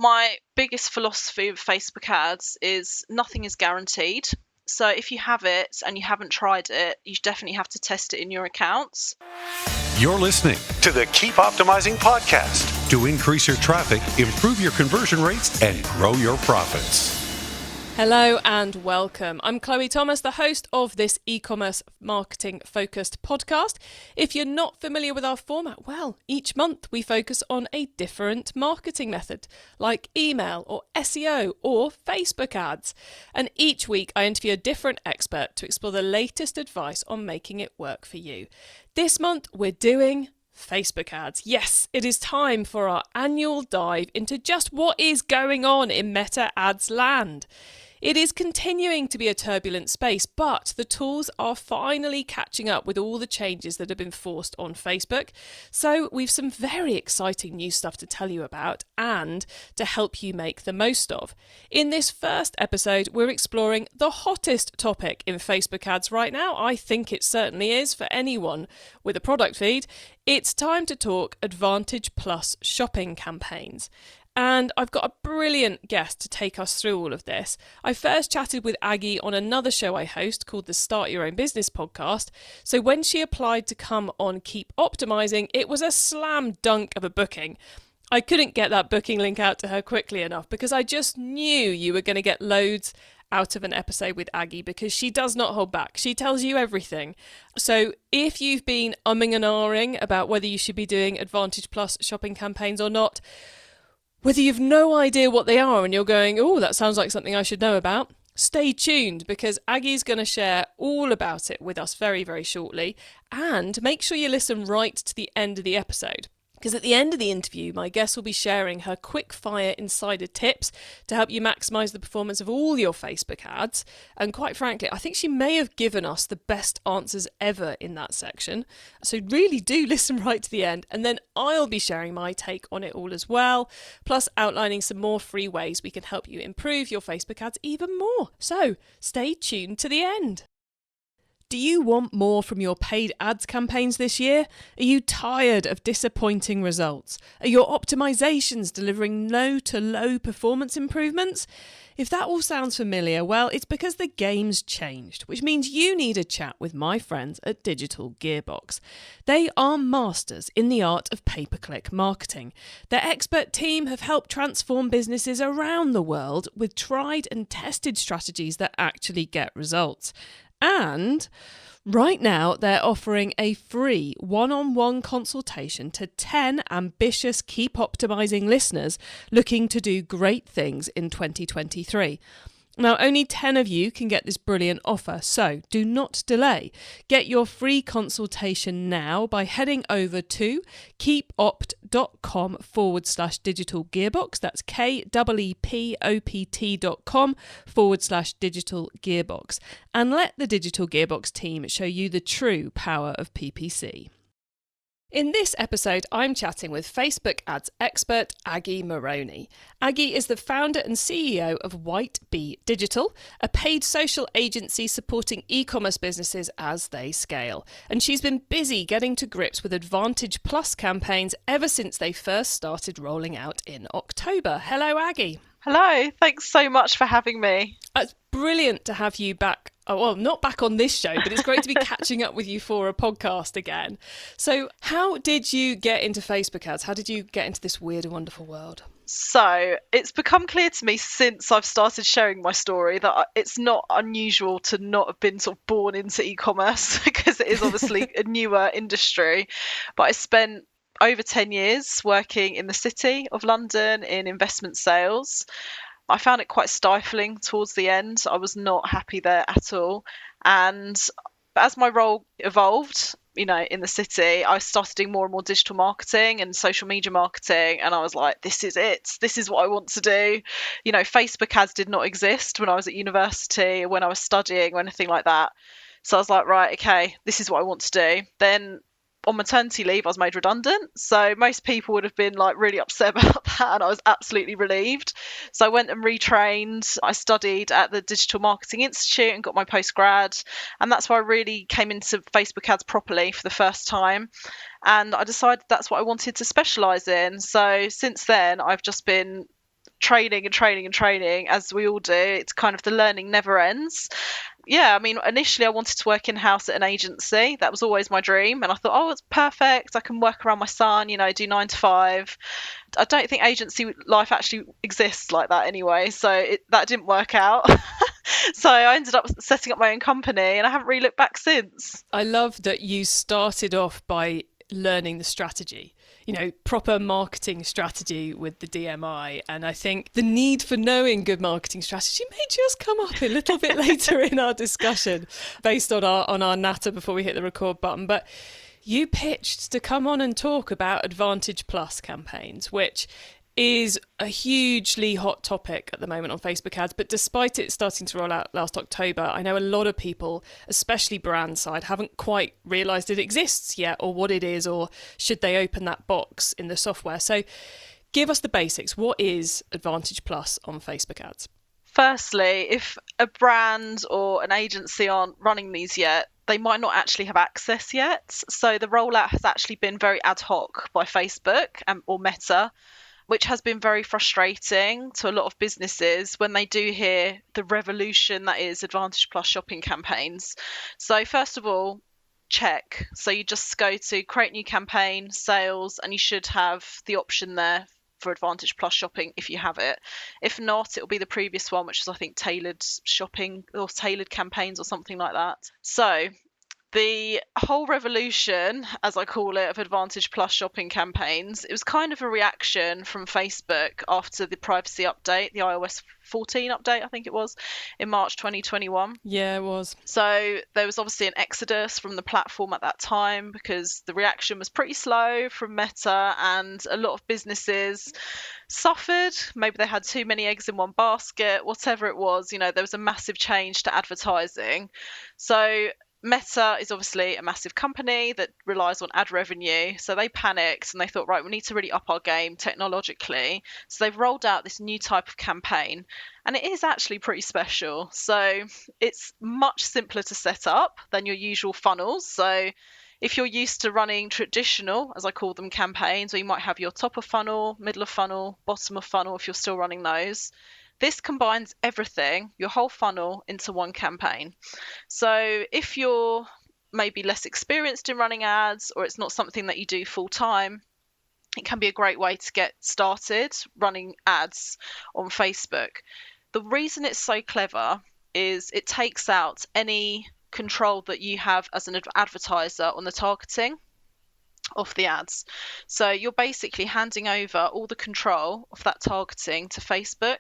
My biggest philosophy of Facebook ads is nothing is guaranteed. So if you have it and you haven't tried it, you definitely have to test it in your accounts. You're listening to the Keep Optimizing podcast to increase your traffic, improve your conversion rates, and grow your profits. Hello and welcome. I'm Chloe Thomas, the host of this e-commerce marketing focused podcast. If you're not familiar with our format, well, each month we focus on a different marketing method, like email or SEO or Facebook ads. And each week I interview a different expert to explore the latest advice on making it work for you. This month we're doing Facebook ads. Yes, it is time for our annual dive into just what is going on in Meta ads land. It is continuing to be a turbulent space, but the tools are finally catching up with all the changes that have been forced on Facebook. So we've some very exciting new stuff to tell you about and to help you make the most of. In this first episode, we're exploring the hottest topic in Facebook ads right now. I think it certainly is for anyone with a product feed. It's time to talk Advantage Plus shopping campaigns. And I've got a brilliant guest to take us through all of this. I first chatted with Aggie on another show I host called the Start Your Own Business podcast. So when she applied to come on Keep Optimising, it was a slam dunk of a booking. I couldn't get that booking link out to her quickly enough because I just knew you were going to get loads out of an episode with Aggie because she does not hold back. She tells you everything. So if you've been umming and ahhing about whether you should be doing Advantage Plus shopping campaigns or not, whether you've no idea what they are and you're going, oh, that sounds like something I should know about, stay tuned because Aggie's going to share all about it with us very, very shortly. And make sure you listen right to the end of the episode. Because at the end of the interview, my guest will be sharing her quick-fire insider tips to help you maximise the performance of all your Facebook ads. And quite frankly, I think she may have given us the best answers ever in that section. So really do listen right to the end. And then I'll be sharing my take on it all as well, plus outlining some more free ways we can help you improve your Facebook ads even more. So stay tuned to the end. Do you want more from your paid ads campaigns this year? Are you tired of disappointing results? Are your optimizations delivering low to low performance improvements? If that all sounds familiar, well, it's because the game's changed, which means you need a chat with my friends at Digital Gearbox. They are masters in the art of pay-per-click marketing. Their expert team have helped transform businesses around the world with tried and tested strategies that actually get results. And right now, they're offering a free one-on-one consultation to 10 ambitious Keep Optimising listeners looking to do great things in 2023. Now, only 10 of you can get this brilliant offer, so do not delay. Get your free consultation now by heading over to keepopt.com/digital gearbox. That's keepopt.com/digital gearbox. And let the Digital Gearbox team show you the true power of PPC. In this episode, I'm chatting with Facebook ads expert Aggie Meroni. Aggie is the founder and CEO of White Bee Digital, a paid social agency supporting e-commerce businesses as they scale. And she's been busy getting to grips with Advantage Plus campaigns ever since they first started rolling out in October. Hello, Aggie. Hello, thanks so much for having me. It's brilliant to have you back. Oh, well, not back on this show, but it's great to be catching up with you for a podcast again. So how did you get into Facebook ads? How did you get into this weird and wonderful world? So it's become clear to me since I've started sharing my story that it's not unusual to not have been sort of born into e-commerce because it is obviously a newer industry. But I spent over 10 years working in the city of London in investment sales. I found it quite stifling towards the end. I was not happy there at all. And as my role evolved, in the city, I started doing more and more digital marketing and social media marketing. And I was like, this is it. This is what I want to do. Facebook ads did not exist when I was at university, or when I was studying or anything like that. So I was like, right, okay, this is what I want to do. Then on maternity leave, I was made redundant. So most people would have been like really upset about that, and I was absolutely relieved. So I went and retrained. I studied at the Digital Marketing Institute and got my postgrad. And that's where I really came into Facebook ads properly for the first time. And I decided that's what I wanted to specialise in. So since then, I've just been training and training and training, as we all do. It's kind of the learning never ends. Yeah, I mean, initially I wanted to work in-house at an agency. That was always my dream. And I thought, oh, it's perfect. I can work around my son, do 9 to 5. I don't think agency life actually exists like that anyway. So that didn't work out. So I ended up setting up my own company and I haven't really looked back since. I love that you started off by learning the strategy, proper marketing strategy with the DMI. And I think the need for knowing good marketing strategy may just come up a little bit later in our discussion based on our natter before we hit the record button. But you pitched to come on and talk about Advantage Plus campaigns, which is a hugely hot topic at the moment on Facebook ads. But despite it starting to roll out last October, I know a lot of people, especially brand side, haven't quite realised it exists yet, or what it is, or should they open that box in the software. So give us the basics. What is Advantage Plus on Facebook ads? Firstly, if a brand or an agency aren't running these yet, they might not actually have access yet. So the rollout has actually been very ad hoc by Facebook or Meta, which has been very frustrating to a lot of businesses when they do hear the revolution that is Advantage Plus shopping campaigns. So first of all, check. So you just go to create new campaign, sales, and you should have the option there for Advantage Plus shopping if you have it. If not, it'll be the previous one, which is I think tailored shopping or tailored campaigns or something like that. So the whole revolution, as I call it, of Advantage Plus shopping campaigns, it was kind of a reaction from Facebook after the privacy update, the iOS 14 update, I think it was, in March 2021. Yeah, it was. So there was obviously an exodus from the platform at that time because the reaction was pretty slow from Meta and a lot of businesses suffered. Maybe they had too many eggs in one basket, whatever it was. There was a massive change to advertising. So Meta is obviously a massive company that relies on ad revenue. So they panicked and they thought, right, we need to really up our game technologically. So they've rolled out this new type of campaign and it is actually pretty special. So it's much simpler to set up than your usual funnels. So if you're used to running traditional, as I call them, campaigns, where you might have your top of funnel, middle of funnel, bottom of funnel, if you're still running those, this combines everything, your whole funnel, into one campaign. So if you're maybe less experienced in running ads or it's not something that you do full time, it can be a great way to get started running ads on Facebook. The reason it's so clever is it takes out any control that you have as an advertiser on the targeting of the ads. So you're basically handing over all the control of that targeting to Facebook.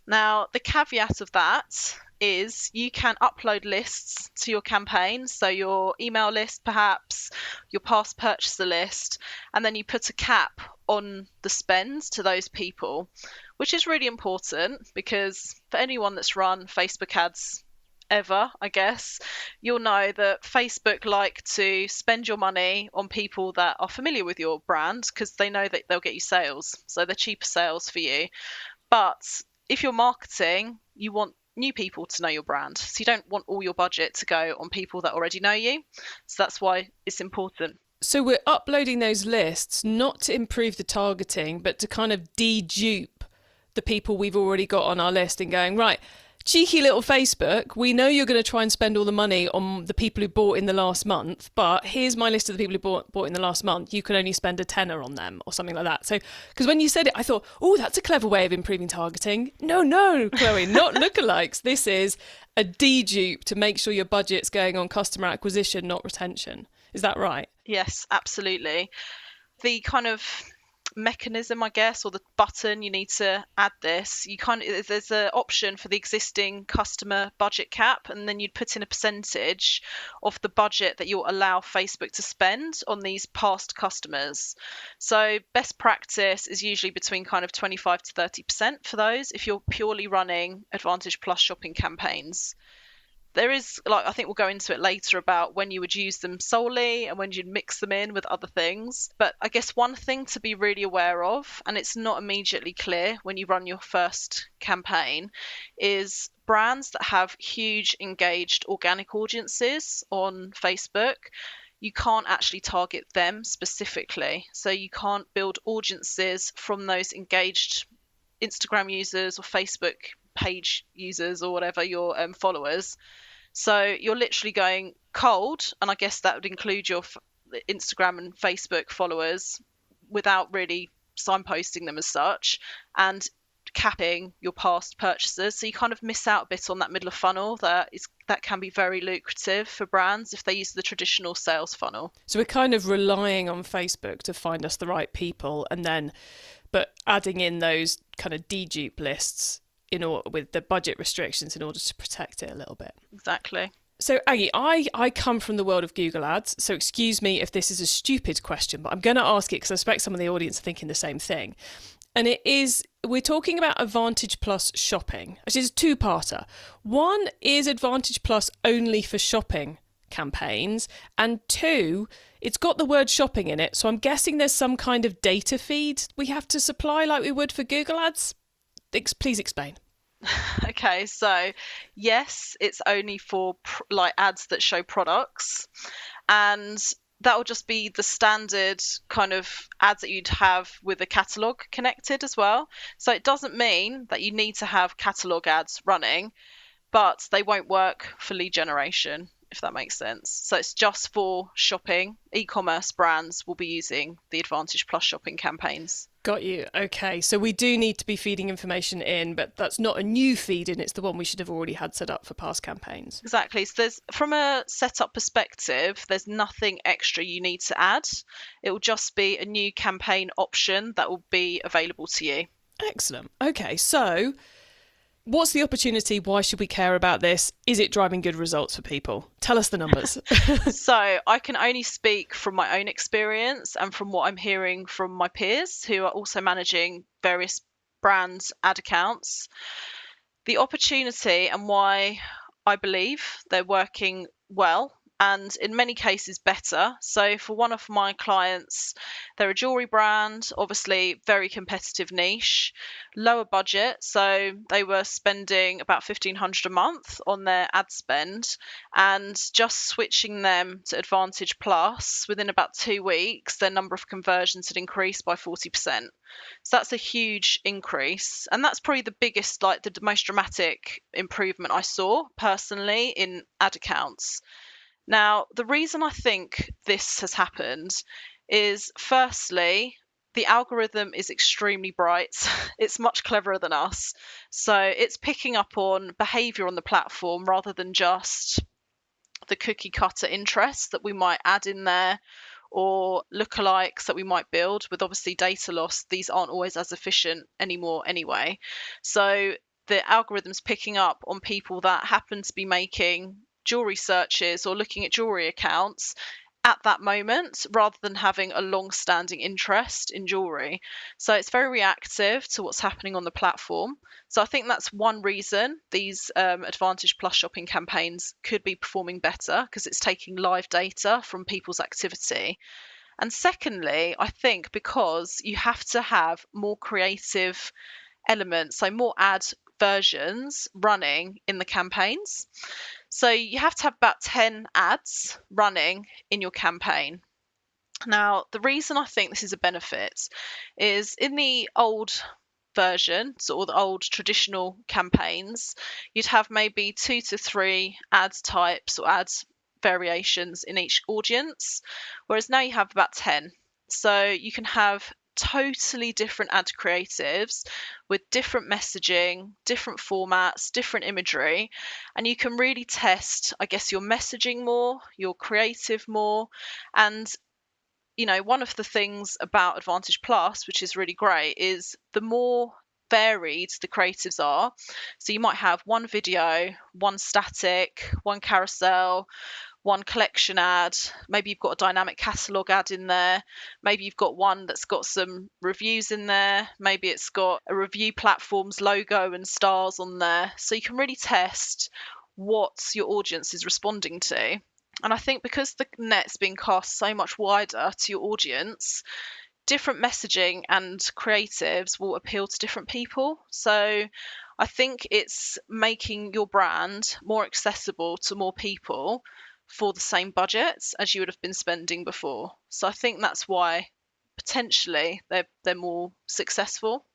Now, the caveat of that is you can upload lists to your campaign, so your email list perhaps, your past purchaser list, and then you put a cap on the spend to those people, which is really important because for anyone that's run Facebook ads ever, I guess, you'll know that Facebook like to spend your money on people that are familiar with your brand because they know that they'll get you sales, so they're cheaper sales for you. But if you're marketing, you want new people to know your brand. So you don't want all your budget to go on people that already know you. So that's why it's important. So we're uploading those lists not to improve the targeting, but to kind of de-dupe the people we've already got on our list and going, right, cheeky little Facebook, we know you're going to try and spend all the money on the people who bought in the last month, but here's my list of the people who bought in the last month. You can only spend a tenner on them or something like that. So, because when you said it, I thought, oh, that's a clever way of improving targeting. No, Chloe, not lookalikes. This is a de-dupe to make sure your budget's going on customer acquisition, not retention. Is that right? Yes, absolutely. The kind of mechanism, I guess, or the button you need to add this, there's an option for the existing customer budget cap, and then you'd put in a percentage of the budget that you'll allow Facebook to spend on these past customers. So best practice is usually between kind of 25 to 30% for those if you're purely running Advantage Plus shopping campaigns. There is, I think we'll go into it later about when you would use them solely and when you'd mix them in with other things. But I guess one thing to be really aware of, and it's not immediately clear when you run your first campaign, is brands that have huge engaged organic audiences on Facebook, you can't actually target them specifically. So you can't build audiences from those engaged Instagram users or Facebook page users or whatever, your followers. So you're literally going cold, and I guess that would include your Instagram and Facebook followers without really signposting them as such, and capping your past purchases. So you kind of miss out a bit on that middle of funnel that can be very lucrative for brands if they use the traditional sales funnel. So we're kind of relying on Facebook to find us the right people, and then but adding in those kind of dedupe lists in order with the budget restrictions in order to protect it a little bit. Exactly. So Aggie, I come from the world of Google Ads, so excuse me if this is a stupid question, but I'm going to ask it because I expect some of the audience are thinking the same thing. And it is, we're talking about Advantage Plus shopping, which is a two-parter. One, is Advantage Plus only for shopping campaigns? And two, it's got the word shopping in it, so I'm guessing there's some kind of data feed we have to supply like we would for Google Ads? Please explain. Okay, so yes, it's only for like ads that show products, and that will just be the standard kind of ads that you'd have with a catalogue connected as well. So it doesn't mean that you need to have catalogue ads running, but they won't work for lead generation, if that makes sense. So it's just for shopping. E-commerce brands will be using the Advantage Plus shopping campaigns. Got you. Okay, so we do need to be feeding information in, but that's not a new feed in, it's the one we should have already had set up for past campaigns. Exactly. So from a setup perspective, there's nothing extra you need to add. It will just be a new campaign option that will be available to you. Excellent. Okay, so what's the opportunity? Why should we care about this? Is it driving good results for people? Tell us the numbers. So I can only speak from my own experience and from what I'm hearing from my peers who are also managing various brand ad accounts. The opportunity and why I believe they're working well, and in many cases better. So for one of my clients, they're a jewelry brand, obviously very competitive niche, lower budget. So they were spending about $1,500 a month on their ad spend, and just switching them to Advantage Plus within about 2 weeks, their number of conversions had increased by 40%. So that's a huge increase. And that's probably the biggest, like the most dramatic improvement I saw personally in ad accounts. Now, the reason I think this has happened is firstly, the algorithm is extremely bright. It's much cleverer than us. So it's picking up on behavior on the platform rather than just the cookie cutter interests that we might add in there or lookalikes that we might build. With obviously data loss, these aren't always as efficient anymore anyway. So the algorithm's picking up on people that happen to be making jewelry searches or looking at jewelry accounts at that moment rather than having a long-standing interest in jewelry. So it's very reactive to what's happening on the platform. So I think that's one reason these Advantage Plus shopping campaigns could be performing better, because it's taking live data from people's activity. And secondly, I think because you have to have more creative elements, so more ad versions running in the campaigns. So you have to have about 10 ads running in your campaign. Now, the reason I think this is a benefit is in the old version, so the old traditional campaigns, you'd have maybe 2 to 3 ad types or ad variations in each audience, whereas now you have about 10. So you can have totally different ad creatives with different messaging, different formats, different imagery, and you can really test, I guess, your messaging more, your creative more. And one of the things about Advantage Plus, which is really great, is the more varied the creatives are. So you might have one video, one static, one carousel, one collection ad, maybe you've got a dynamic catalogue ad in there, maybe you've got one that's got some reviews in there, maybe it's got a review platform's logo and stars on there. So you can really test what your audience is responding to. And I think because the net's being cast so much wider to your audience, different messaging and creatives will appeal to different people. So I think it's making your brand more accessible to more people for the same budgets as you would have been spending before. So I think that's why potentially they're more successful.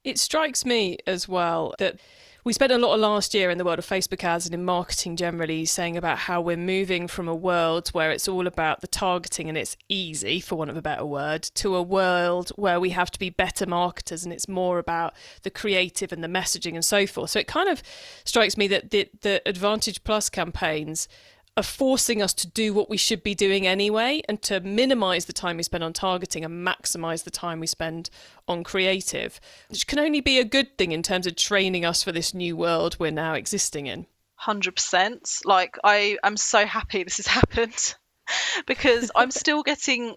It strikes me as well that we spent a lot of last year in the world of Facebook ads and in marketing generally saying about how we're moving from a world where it's all about the targeting and it's easy, for want of a better word, to a world where we have to be better marketers and it's more about the creative and the messaging and so forth. So it kind of strikes me that the Advantage Plus campaigns are forcing us to do what we should be doing anyway and to minimise the time we spend on targeting and maximise the time we spend on creative, which can only be a good thing in terms of training us for this new world we're now existing in. 100%. Like, I am so happy this has happened because I'm still getting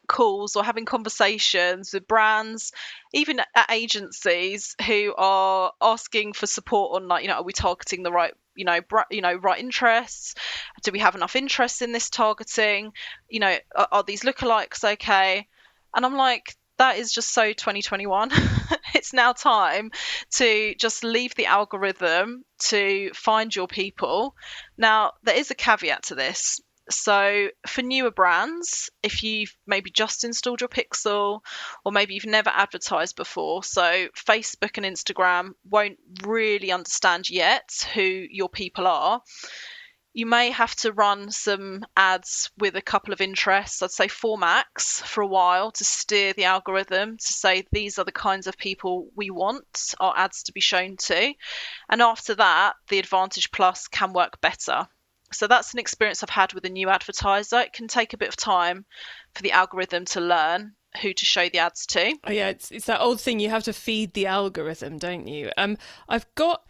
calls or having conversations with brands, even at agencies, who are asking for support on, like, are we targeting the right right interests? Do we have enough interest in this targeting? Are these lookalikes okay? And I'm like, that is just so 2021. It's now time to just leave the algorithm to find your people. Now, there is a caveat to this. So for newer brands, if you've maybe just installed your Pixel or maybe you've never advertised before, so Facebook and Instagram won't really understand yet who your people are, you may have to run some ads with a couple of interests, I'd say 4 max, for a while to steer the algorithm to say these are the kinds of people we want our ads to be shown to. And after that, the Advantage Plus can work better. So that's an experience I've had with a new advertiser. It can take a bit of time for the algorithm to learn who to show the ads to. Oh yeah, it's that old thing, you have to feed the algorithm, don't you? I've got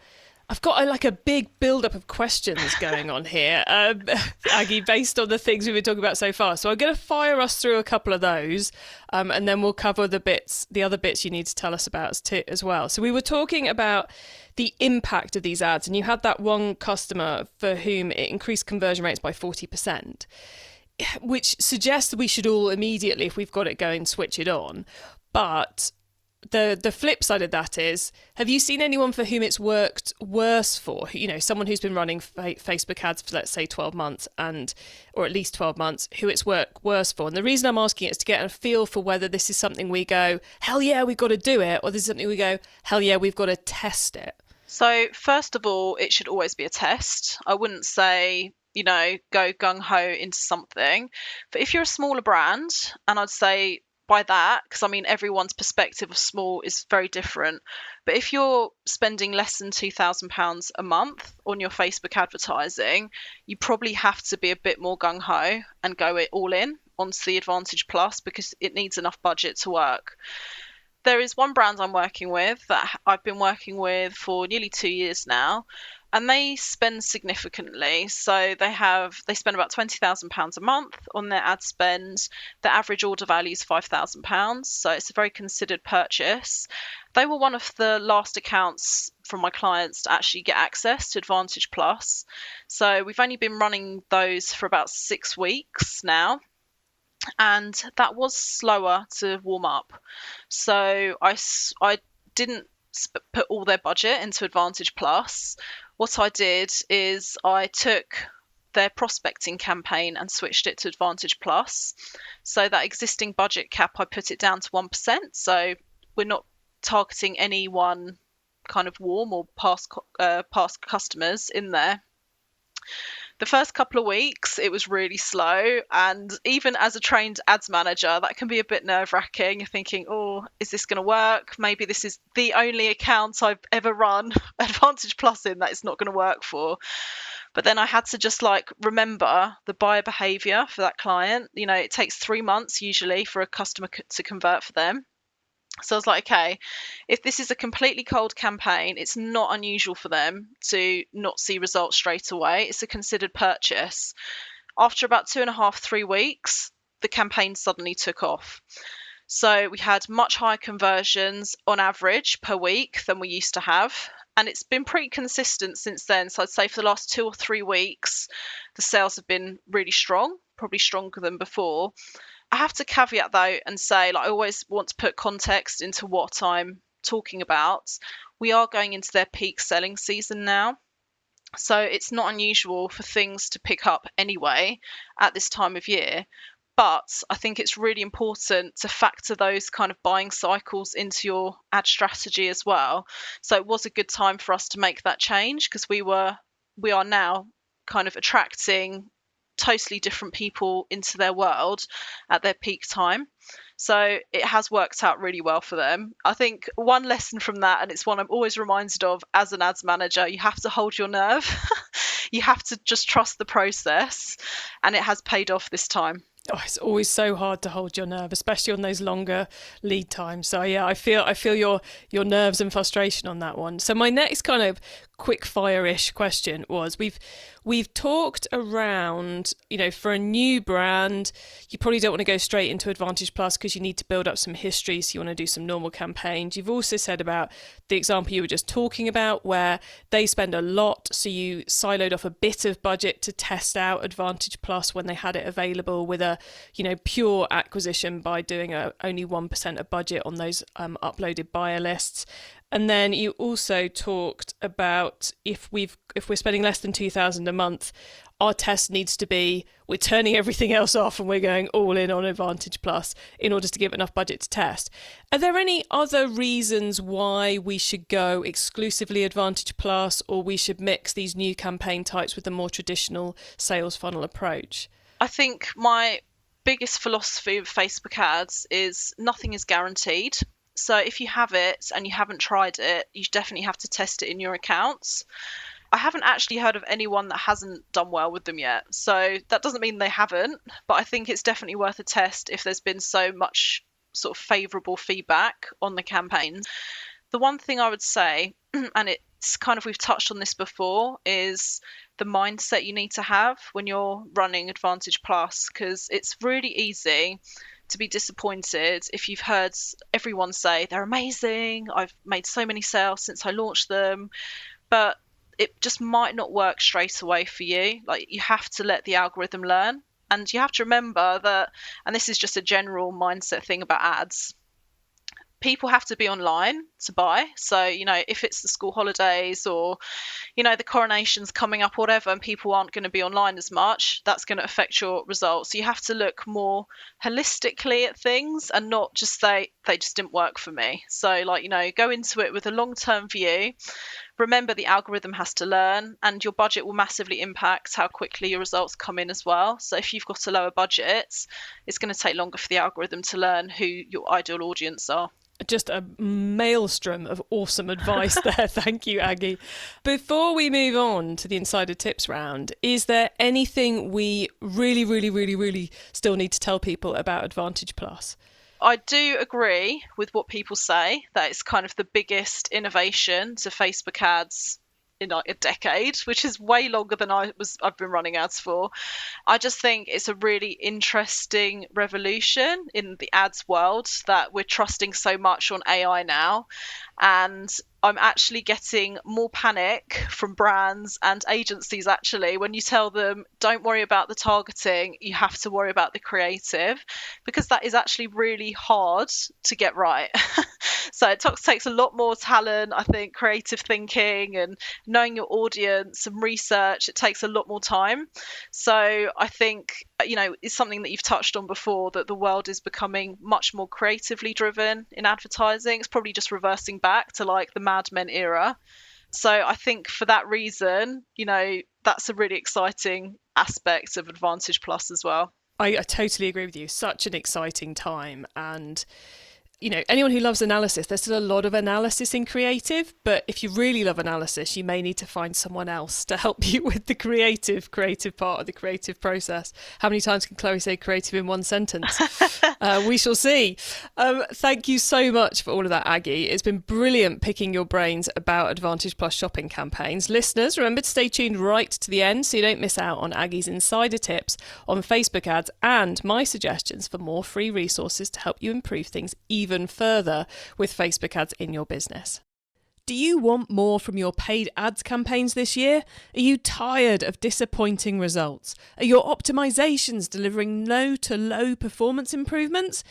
a big build-up of questions going on here, Aggie, based on the things we've been talking about so far. So I'm going to fire us through a couple of those, and then we'll cover the other bits you need to tell us about as well. So we were talking about the impact of these ads, and you had that one customer for whom it increased conversion rates by 40%, which suggests that we should all immediately, if we've got it going, switch it on. But the flip side of that is, have you seen anyone for whom it's worked worse for? Someone who's been running Facebook ads for, let's say, 12 months or at least 12 months, who it's worked worse for. And the reason I'm asking it is to get a feel for whether this is something we go, hell yeah, we've got to do it, or this is something we go, hell yeah, we've got to test it. So first of all, it should always be a test. I wouldn't say, go gung-ho into something. But if you're a smaller brand, and I'd say by that, because everyone's perspective of small is very different. But if you're spending less than £2,000 a month on your Facebook advertising, you probably have to be a bit more gung-ho and go it all in onto the Advantage Plus because it needs enough budget to work. There is one brand I'm working with that I've been working with for nearly 2 years now, and they spend significantly. So they spend about £20,000 a month on their ad spend. The average order value is £5,000, so it's a very considered purchase. They were one of the last accounts from my clients to actually get access to Advantage Plus. So we've only been running those for about 6 weeks now. And that was slower to warm up. So I didn't put all their budget into Advantage Plus. What I did is I took their prospecting campaign and switched it to Advantage Plus. So that existing budget cap, I put it down to 1%. So we're not targeting any one kind of warm or past customers in there. The first couple of weeks, it was really slow. And even as a trained ads manager, that can be a bit nerve-wracking. You're thinking, oh, is this going to work? Maybe this is the only account I've ever run Advantage Plus in that it's not going to work for. But then I had to just remember the buyer behavior for that client. It takes 3 months usually for a customer to convert for them. So I was like, okay, if this is a completely cold campaign, it's not unusual for them to not see results straight away. It's a considered purchase. After about 2.5, 3 weeks, the campaign suddenly took off. So we had much higher conversions on average per week than we used to have. And it's been pretty consistent since then. So I'd say for the last 2 or 3 weeks, the sales have been really strong, probably stronger than before. I have to caveat though and say, I always want to put context into what I'm talking about. We are going into their peak selling season now. So it's not unusual for things to pick up anyway at this time of year. But I think it's really important to factor those kind of buying cycles into your ad strategy as well. So it was a good time for us to make that change, because we are now kind of attracting totally different people into their world at their peak time. So it has worked out really well for them. I think one lesson from that, and it's one I'm always reminded of as an ads manager, you have to hold your nerve. You have to just trust the process, and it has paid off this time. Oh, it's always so hard to hold your nerve, especially on those longer lead times. So yeah, I feel your nerves and frustration on that one. So my next kind of quick fire-ish question was, we've talked around, for a new brand, you probably don't want to go straight into Advantage Plus because you need to build up some history, so you want to do some normal campaigns. You've also said about the example you were just talking about where they spend a lot, so you siloed off a bit of budget to test out Advantage Plus when they had it available with a pure acquisition by doing only 1% of budget on those uploaded buyer lists. And then you also talked about if we're spending less than $2,000 a month, our test needs to be we're turning everything else off and we're going all in on Advantage Plus in order to give enough budget to test. Are there any other reasons why we should go exclusively Advantage Plus, or we should mix these new campaign types with the more traditional sales funnel approach? I think my biggest philosophy of Facebook ads is nothing is guaranteed. So if you have it and you haven't tried it, you definitely have to test it in your accounts. I haven't actually heard of anyone that hasn't done well with them yet. So that doesn't mean they haven't, but I think it's definitely worth a test if there's been so much sort of favourable feedback on the campaigns. The one thing I would say, and it's kind of, we've touched on this before, is the mindset you need to have when you're running Advantage Plus, because it's really easy to be disappointed if you've heard everyone say they're amazing, I've made so many sales since I launched them, but it just might not work straight away for you. Like, you have to let the algorithm learn, and you have to remember that, and this is just a general mindset thing about ads, people have to be online to buy. So, if it's the school holidays or, the coronation's coming up, whatever, and people aren't going to be online as much, that's going to affect your results. So you have to look more holistically at things and not just say they just didn't work for me. So go into it with a long-term view. Remember, the algorithm has to learn, and your budget will massively impact how quickly your results come in as well. So if you've got a lower budget, it's going to take longer for the algorithm to learn who your ideal audience are. Just a maelstrom of awesome advice there. Thank you, Aggie. Before we move on to the insider tips round, is there anything we really, really, really, really still need to tell people about Advantage Plus? I do agree with what people say, that it's kind of the biggest innovation to Facebook ads in like a decade, which is way longer than I've been running ads for. I just think it's a really interesting revolution in the ads world, that we're trusting so much on AI now. And I'm actually getting more panic from brands and agencies, actually, when you tell them, don't worry about the targeting, you have to worry about the creative, because that is actually really hard to get right. So it takes a lot more talent, I think, creative thinking and knowing your audience and research. It takes a lot more time. So I think, it's something that you've touched on before, that the world is becoming much more creatively driven in advertising. It's probably just reversing back to like the Mad Men era. So I think for that reason, that's a really exciting aspect of Advantage Plus as well. I totally agree with you. Such an exciting time. And anyone who loves analysis, there's still a lot of analysis in creative, but if you really love analysis, you may need to find someone else to help you with the creative part of the creative process. How many times can Chloe say creative in one sentence? We shall see. Thank you so much for all of that, Aggie. It's been brilliant picking your brains about Advantage Plus shopping campaigns. Listeners, remember to stay tuned right to the end so you don't miss out on Aggie's insider tips on Facebook ads and my suggestions for more free resources to help you improve things even further with Facebook ads in your business. Do you want more from your paid ads campaigns this year? Are you tired of disappointing results? Are your optimizations delivering low to low performance improvements?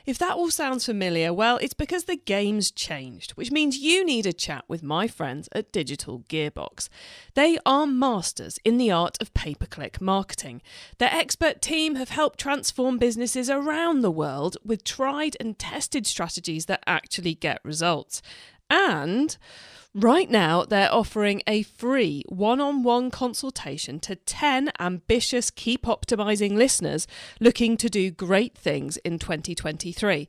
If that all sounds familiar, well, it's because the game's changed, which means you need a chat with my friends at Digital Gearbox. They are masters in the art of pay-per-click marketing. Their expert team have helped transform businesses around the world with tried and tested strategies that actually get results. And right now, they're offering a free one-on-one consultation to 10 ambitious Keep Optimising listeners looking to do great things in 2023.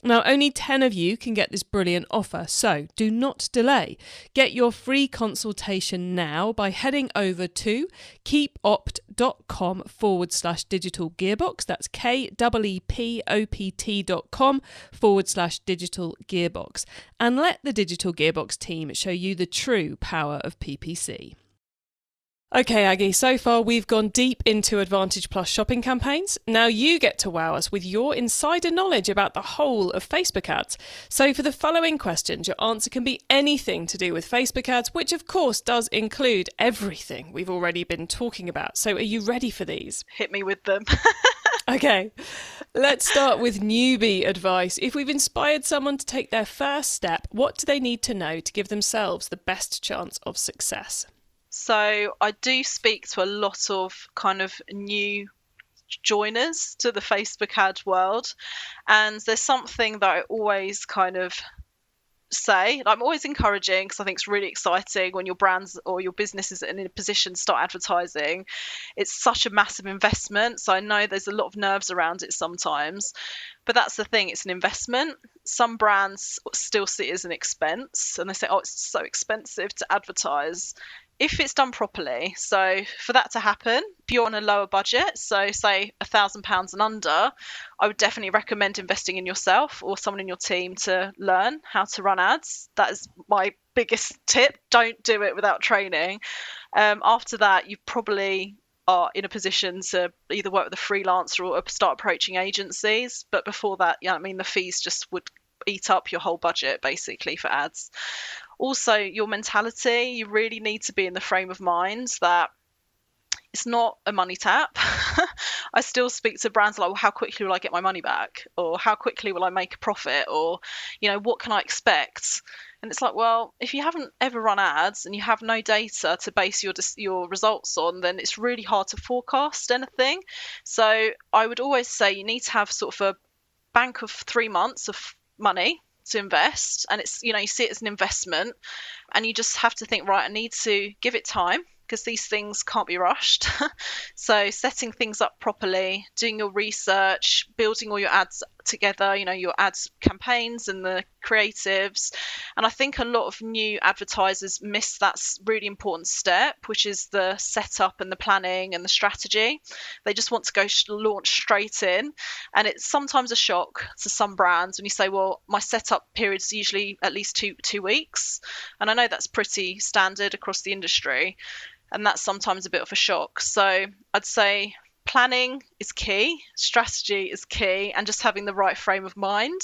Now, only 10 of you can get this brilliant offer, so do not delay. Get your free consultation now by heading over to keepopt.com/digital gearbox. That's keepopt.com/digital gearbox. And let the Digital Gearbox team show you the true power of PPC. Okay, Aggie, so far we've gone deep into Advantage Plus shopping campaigns. Now you get to wow us with your insider knowledge about the whole of Facebook ads. So for the following questions, your answer can be anything to do with Facebook ads, which of course does include everything we've already been talking about. So are you ready for these? Hit me with them. Okay, let's start with newbie advice. If we've inspired someone to take their first step, what do they need to know to give themselves the best chance of success? So I do speak to a lot of kind of new joiners to the Facebook ad world, and there's something that I always kind of say. I'm always encouraging because I think it's really exciting when your brands or your business is in a position to start advertising. It's such a massive investment, so I know there's a lot of nerves around it sometimes, but that's the thing, it's an investment. Some brands still see it as an expense and they say, oh, it's so expensive to advertise. If it's done properly, so for that to happen, if you're on a lower budget, so say £1,000 and under, I would definitely recommend investing in yourself or someone in your team to learn how to run ads. That is my biggest tip. Don't do it without training. After that, you probably are in a position to either work with a freelancer or start approaching agencies. But before that, yeah, I mean, the fees just would eat up your whole budget basically for ads. Also, your mentality, you really need to be in the frame of mind that it's not a money tap. I still speak to brands like, well, how quickly will I get my money back? Or how quickly will I make a profit? Or, what can I expect? And it's like, well, if you haven't ever run ads and you have no data to base your results on, then it's really hard to forecast anything. So I would always say you need to have sort of a bank of 3 months of money to invest, and it's, you see it as an investment, and you just have to think, right, I need to give it time because these things can't be rushed. So setting things up properly, doing your research, building all your ads together, your ads campaigns and the creatives. And I think a lot of new advertisers miss that really important step, which is the setup and the planning and the strategy. They just want to go launch straight in. And it's sometimes a shock to some brands when you say, well, my setup period is usually at least two weeks. And I know that's pretty standard across the industry. And that's sometimes a bit of a shock. So I'd say planning is key, strategy is key, and just having the right frame of mind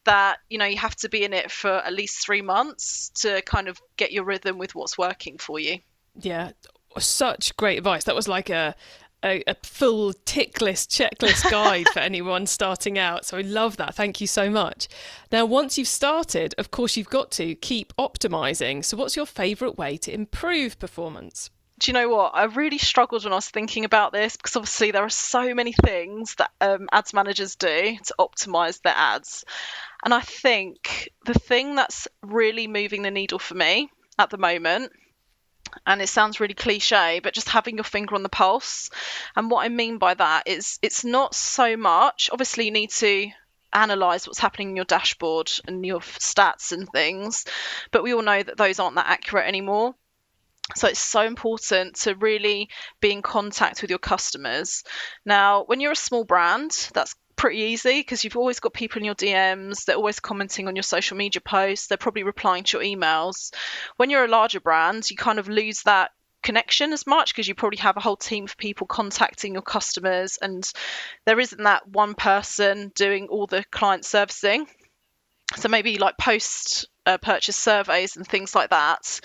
that, you have to be in it for at least 3 months to kind of get your rhythm with what's working for you. Yeah, such great advice. That was like a full tick list, checklist guide for anyone starting out. So I love that. Thank you so much. Now, once you've started, of course, you've got to keep optimizing. So what's your favourite way to improve performance? Do you know what? I really struggled when I was thinking about this because obviously there are so many things that ads managers do to optimize their ads. And I think the thing that's really moving the needle for me at the moment, and it sounds really cliche, but just having your finger on the pulse. And what I mean by that is it's not so much, obviously you need to analyze what's happening in your dashboard and your stats and things, but we all know that those aren't that accurate anymore. So it's so important to really be in contact with your customers. Now, when you're a small brand, that's pretty easy because you've always got people in your DMs, they're always commenting on your social media posts, they're probably replying to your emails. When you're a larger brand, you kind of lose that connection as much because you probably have a whole team of people contacting your customers, and there isn't that one person doing all the client servicing. So maybe like post purchase surveys and things like that,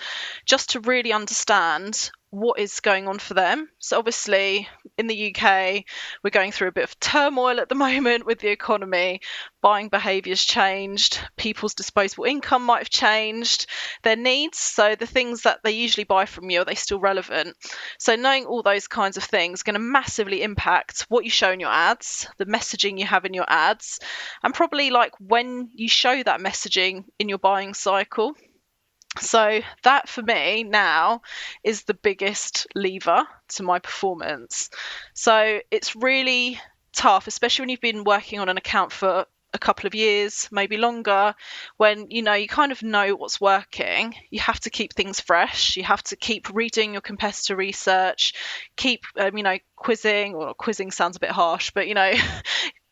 just to really understand what is going on for them. So obviously in the UK, we're going through a bit of turmoil at the moment with the economy. Buying behaviours changed, people's disposable income might have changed, their needs, so the things that they usually buy from you, are they still relevant? So knowing all those kinds of things is going to massively impact what you show in your ads, the messaging you have in your ads, and probably like when you show that messaging in your buying cycle. So that for me now is the biggest lever to my performance. So it's really tough, especially when you've been working on an account for a couple of years, maybe longer, when you kind of know what's working. You have to keep things fresh. You have to keep reading your competitor research, keep quizzing, or quizzing sounds a bit harsh, but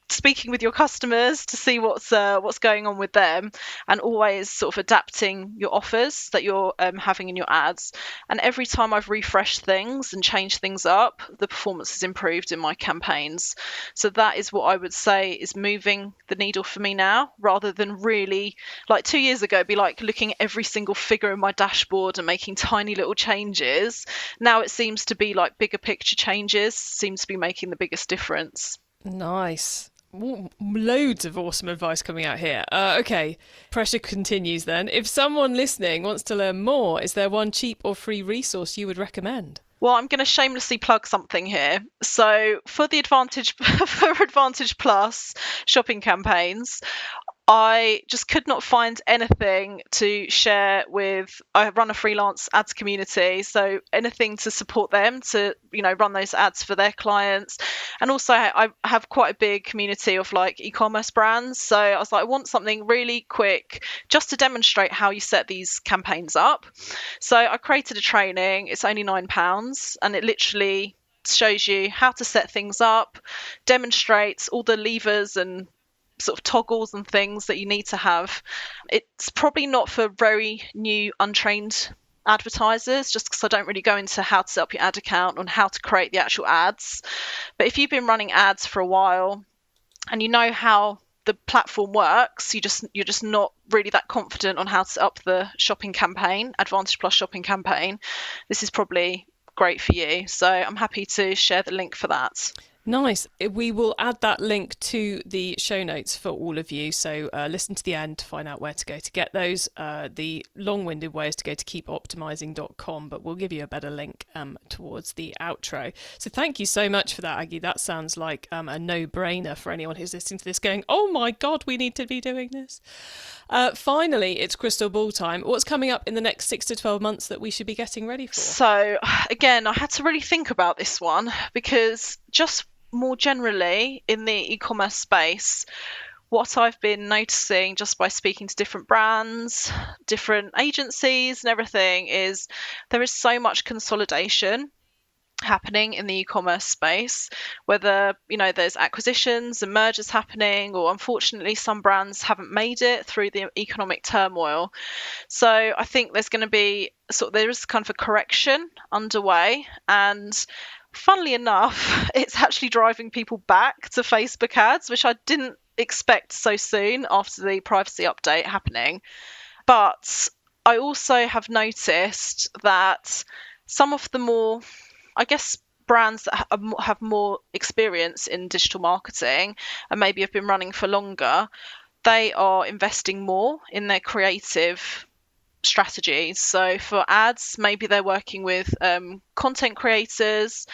speaking with your customers to see what's going on with them, and always sort of adapting your offers that you're having in your ads. And every time I've refreshed things and changed things up, the performance has improved in my campaigns. So that is what I would say is moving the needle for me now, rather than really, like 2 years ago, be like looking at every single figure in my dashboard and making tiny little changes. Now it seems to be like bigger picture changes seems to be making the biggest difference. Nice. Ooh, loads of awesome advice coming out here. Okay, pressure continues then. If someone listening wants to learn more, is there one cheap or free resource you would recommend? Well, I'm going to shamelessly plug something here. So for the Advantage Plus shopping campaigns, I just could not find anything to share with. I run a freelance ads community, so anything to support them to, run those ads for their clients. And also I have quite a big community of like e-commerce brands. So I was like, I want something really quick just to demonstrate how you set these campaigns up. So I created a training. It's only £9, and it literally shows you how to set things up, demonstrates all the levers and sort of toggles and things that you need to have. It's probably not for very new, untrained advertisers, just because I don't really go into how to set up your ad account and how to create the actual ads. But if you've been running ads for a while and you know how the platform works, you're just not really that confident on how to set up the shopping campaign, Advantage Plus shopping campaign, this is probably great for you. So I'm happy to share the link for that. Nice. We will add that link to the show notes for all of you. So listen to the end to find out where to go to get those. The long-winded way is to go to keepoptimising.com, but we'll give you a better link towards the outro. So thank you so much for that, Aggie. That sounds like a no-brainer for anyone who's listening to this going, oh my God, we need to be doing this. Finally, it's crystal ball time. What's coming up in the next 6 to 12 months that we should be getting ready for? So again, I had to really think about this one, because just more generally in the e-commerce space, what I've been noticing just by speaking to different brands, different agencies and everything, is there is so much consolidation happening in the e-commerce space, whether there's acquisitions and mergers happening, or unfortunately some brands haven't made it through the economic turmoil. So I think there's going to be there is kind of a correction underway, and funnily enough, it's actually driving people back to Facebook ads, which I didn't expect so soon after the privacy update happening. But I also have noticed that some of the more, I guess, brands that have more experience in digital marketing and maybe have been running for longer, they are investing more in their creative strategies. So for ads, maybe they're working with content creators.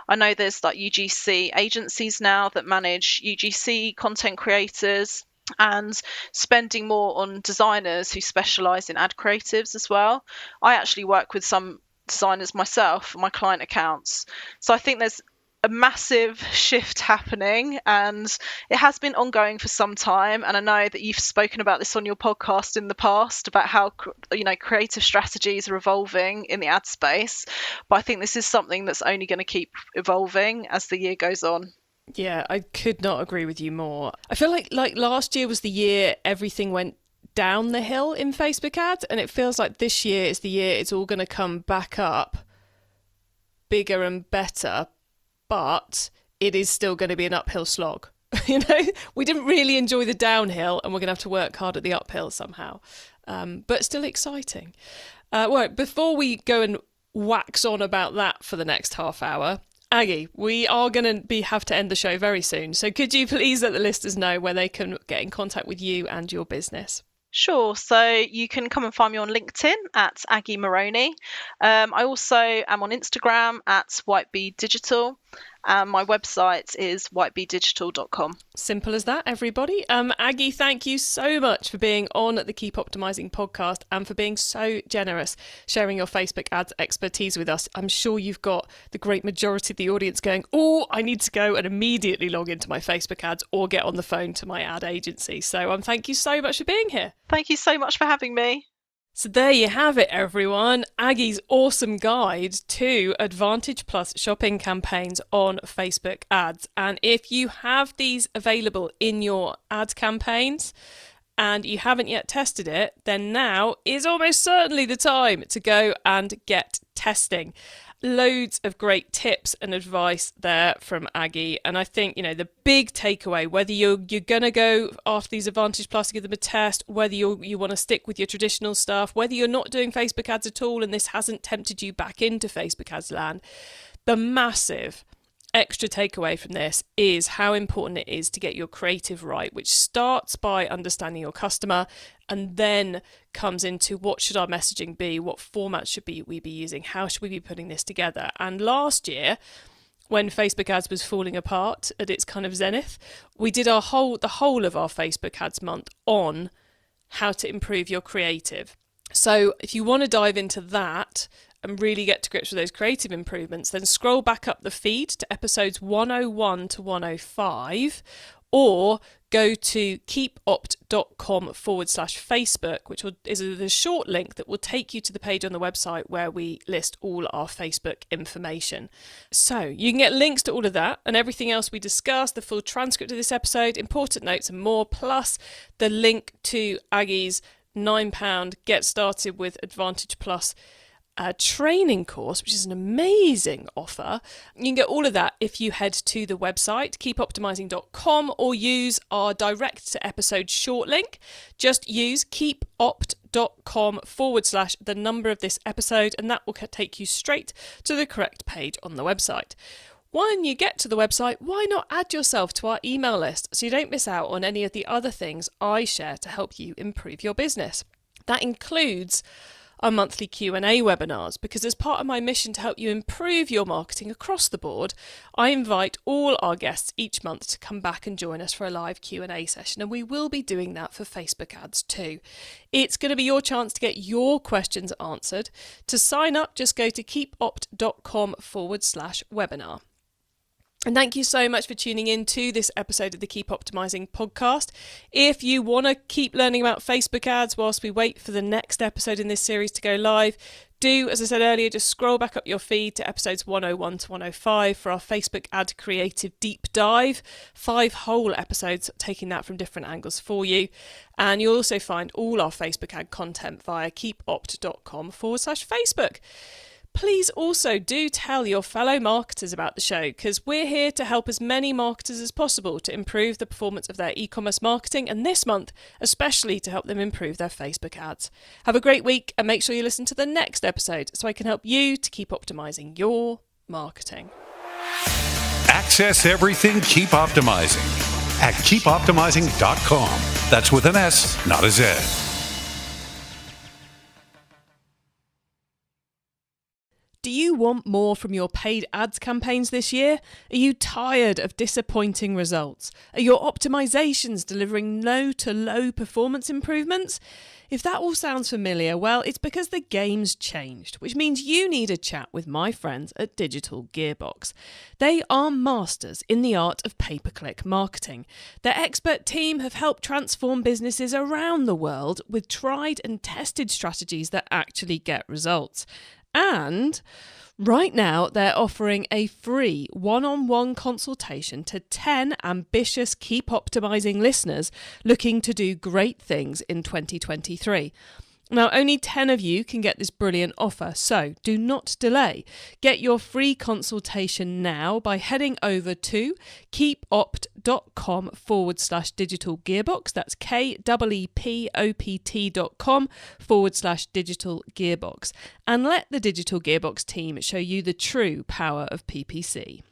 I know there's like UGC agencies now that manage UGC content creators, and spending more on designers who specialize in ad creatives as well. I actually work with some designers myself for my client accounts. So I think there's a massive shift happening, and it has been ongoing for some time. And I know that you've spoken about this on your podcast in the past about how creative strategies are evolving in the ad space, but I think this is something that's only going to keep evolving as the year goes on. Yeah, I could not agree with you more. I feel like last year was the year everything went down the hill in Facebook ads, and it feels like this year is the year it's all going to come back up bigger and better, but it is still going to be an uphill slog. We didn't really enjoy the downhill, and we're going to have to work hard at the uphill somehow. but still exciting. Well, before we go and wax on about that for the next half hour, Aggie, we are going to have to end the show very soon. So could you please let the listeners know where they can get in contact with you and your business? Sure. So you can come and find me on LinkedIn at Aggie Meroni. I also am on Instagram at whitebee digital. My website is whitebeedigital.com. Simple as that, everybody. Aggie, thank you so much for being on the Keep Optimising podcast and for being so generous sharing your Facebook ads expertise with us. I'm sure you've got the great majority of the audience going, oh, I need to go and immediately log into my Facebook ads or get on the phone to my ad agency. So thank you so much for being here. Thank you so much for having me. So there you have it, everyone. Aggie's awesome guide to Advantage Plus shopping campaigns on Facebook ads. And if you have these available in your ad campaigns and you haven't yet tested it, then now is almost certainly the time to go and get testing. Loads of great tips and advice there from Aggie. And I think, the big takeaway, whether you're going to go after these Advantage Plus to give them a test, whether you want to stick with your traditional stuff, whether you're not doing Facebook ads at all and this hasn't tempted you back into Facebook ads land, the massive extra takeaway from this is how important it is to get your creative right, which starts by understanding your customer and then comes into what should our messaging be, what format should we be using, how should we be putting this together. And last year, when Facebook ads was falling apart at its kind of zenith, we did the whole of our Facebook ads month on how to improve your creative. So if you want to dive into that and really get to grips with those creative improvements, then scroll back up the feed to episodes 101 to 105, or go to keepopt.com/Facebook, which is a short link that will take you to the page on the website where we list all our Facebook information. So you can get links to all of that and everything else we discussed, the full transcript of this episode, important notes and more, plus the link to Aggie's £9 Get Started with Advantage Plus training course, which is an amazing offer. You can get all of that if you head to the website keepoptimising.com or use our direct to episode short link. Just use keepopt.com / the number of this episode, and that will take you straight to the correct page on the website. When you get to the website, why not add yourself to our email list so you don't miss out on any of the other things I share to help you improve your business. That includes our monthly Q&A webinars, because as part of my mission to help you improve your marketing across the board, I invite all our guests each month to come back and join us for a live Q&A session, and we will be doing that for Facebook ads too. It's going to be your chance to get your questions answered. To sign up, just go to keepopt.com /webinar. And thank you so much for tuning in to this episode of the Keep Optimising podcast. If you want to keep learning about Facebook ads whilst we wait for the next episode in this series to go live, do, as I said earlier, just scroll back up your feed to episodes 101 to 105 for our Facebook ad creative deep dive. 5 whole episodes taking that from different angles for you. And you'll also find all our Facebook ad content via keepopt.com /Facebook. Please also do tell your fellow marketers about the show, because we're here to help as many marketers as possible to improve the performance of their e-commerce marketing, and this month especially to help them improve their Facebook ads. Have a great week and make sure you listen to the next episode so I can help you to keep optimizing your marketing. Access everything Keep Optimizing at keepoptimizing.com. That's with an S, not a Z. Do you want more from your paid ads campaigns this year? Are you tired of disappointing results? Are your optimizations delivering low to low performance improvements? If that all sounds familiar, well, it's because the game's changed, which means you need a chat with my friends at Digital Gearbox. They are masters in the art of pay-per-click marketing. Their expert team have helped transform businesses around the world with tried and tested strategies that actually get results. And right now, they're offering a free one-on-one consultation to 10 ambitious Keep Optimising listeners looking to do great things in 2023. Now, only 10 of you can get this brilliant offer, so do not delay. Get your free consultation now by heading over to keepopt.com/digital gearbox. That's keepopt.com/digital gearbox. And let the Digital Gearbox team show you the true power of PPC.